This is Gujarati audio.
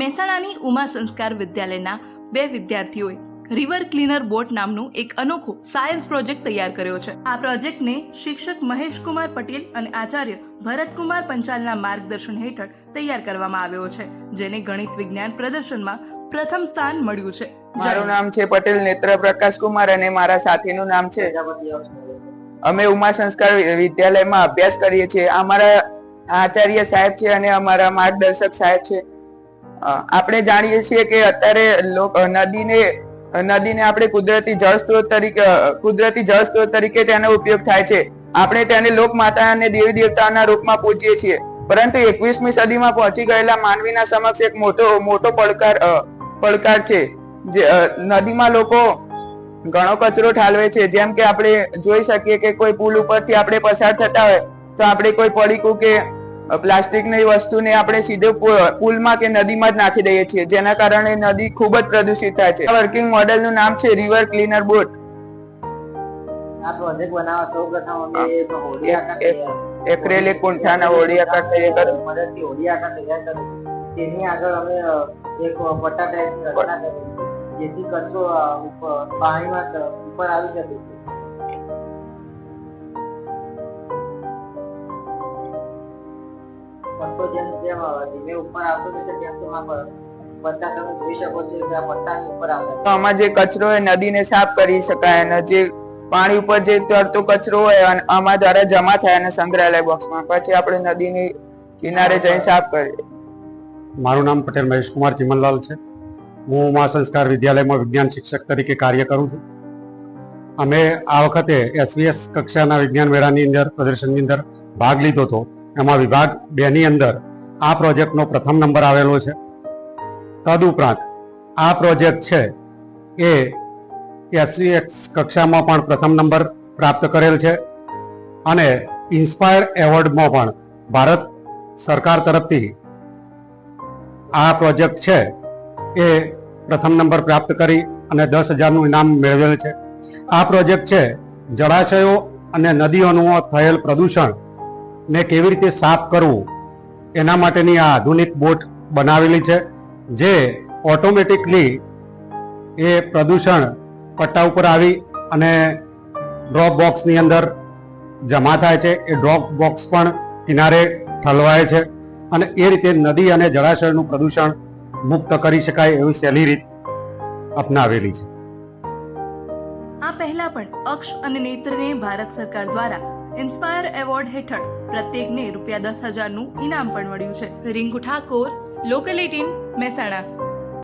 મહેસાણાની ઉમા સંસ્કાર વિદ્યાલયના બે વિદ્યાર્થીઓએ રિવર ક્લીનર બોટ નામનું એક અનોખો સાયન્સ પ્રોજેક્ટ તૈયાર કર્યો છે. આ પ્રોજેક્ટને શિક્ષક મહેશકુમાર પટેલ અને આચાર્ય ભરતકુમાર પંચાલના માર્ગદર્શન હેઠળ તૈયાર કરવામાં આવ્યો છે, જેને ગણિત વિજ્ઞાન પ્રદર્શનમાં પ્રથમ સ્થાન મળ્યું છે. મારું નામ છે પટેલ નેત્ર પ્રકાશ કુમાર અને મારા સાથીનું નામ છે. અમે ઉમા સંસ્કાર વિદ્યાલયમાં અભ્યાસ કરીએ છીએ. અમારા આચાર્ય સાહેબ છે અને અમારા માર્ગદર્શક સાહેબ છે. આપણે જાણીએ છીએ કે અત્યારે નદીને આપણે કુદરતી જળ સ્ત્રોત તરીકે તેનો ઉપયોગ થાય છે. આપણે તેને લોક માતા અને દેવી દેવતાના રૂપમાં પૂજીએ છીએ. પરંતુ 21મી સદીમાં પહોંચી ગયેલા માનવીના સમક્ષ એક મોટો પડકાર છે. જે નદીમાં લોકો ઘણો કચરો ઠાલવે છે. જેમ કે આપણે જોઈ શકીએ કે કોઈ પુલ ઉપરથી આપણે પસાર થતા હોય તો આપણે કોઈ પડીકું કે પ્લાસ્ટિકની વસ્તુને આપણે સીધો પુલમાં કે નદીમાં જ નાખી દઈએ છીએ, જેના કારણે નદી ખૂબ જ પ્રદૂષિત થાય છે. વર્કિંગ મોડેલનું નામ છે રિવર ક્લીનર બોટ. આ પ્રોજેક્ટ બનાવવા સૌપ્રથમ અમે એક હોડી આકાર એક્રેલિક કુંઠાના હોડી આકાર તૈયાર કર્યો. મદદથી હોડી આકાર તૈયાર કર્યો. તેની આગળ અમે એક પટ્ટા ટાઈપ રચના કરી જેથી કચરો પાણીમાં ઉપર આવી શકે છે. પટ્ટો જેમ જેમ ધીમે ઉપર આવતો જશે તેમ તેમ પટ્ટા તમે જોઈ શકો છો કે આ પટ્ટા ઉપર આવતા તો આમાં જે કચરો હોય નદીને સાફ કરી શકાય અને જે પાણી ઉપર જે તરતો કચરો હોય આમાં દ્વારા જમા થાય અને સંગ્રહાલય બોક્સમાં પછી આપણે નદીની કિનારે જઈને સાફ કરીએ. મારું નામ પટેલ મહેશકુમાર ચિમનલાલ છે. હું ઉમા સંસ્કાર વિદ્યાલયમાં વિજ્ઞાન શિક્ષક તરીકે કાર્ય કરું છું. અમે આ વખતે SVS કક્ષાના વિજ્ઞાન મેળાની અંદર પ્રદર્શનની અંદર ભાગ લીધો હતો. એમાં વિભાગ 2 ની અંદર આ પ્રોજેક્ટનો પ્રથમ નંબર આવેલો છે. તદુપરાંત આ પ્રોજેક્ટ છે એ SVS કક્ષામાં પણ પ્રથમ નંબર પ્રાપ્ત કરેલ છે અને ઇન્સ્પાયર એવોર્ડમાં પણ ભારત સરકાર તરફથી આ પ્રોજેક્ટ છે એ પ્રથમ નંબર પ્રાપ્ત કરી અને 10,000નું ઇનામ મેળવેલ છે. આ પ્રોજેક્ટ છે જળાશયો અને નદીઓનું થયેલ પ્રદૂષણ ને કેવી રીતે સાફ કરવું એના માટેની આ આધુનિક બોટ બનાવેલી છે, જે ઓટોમેટિકલી એ પ્રદૂષણ પટ્ટા ઉપર આવી અને ડ્રોપ બોક્સની અંદર જમા થાય છે. એ ડ્રોપ બોક્સ પણ કિનારે ઠલવાય છે અને એ રીતે નદી અને જળાશયનું પ્રદૂષણ મુક્ત કરી શકાય એવી સહેલી રીત અપનાવેલી છે. આ પહેલા પણ અક્ષ અને નેત્રને ભારત સરકાર દ્વારા ઇન્સ્પાયર એવોર્ડ હેઠળ પ્રત્યેકને ₹10,000નું ઇનામ પણ મળ્યું છે. રિંકુ ઠાકોર, લોકલ 18, મહેસાણા.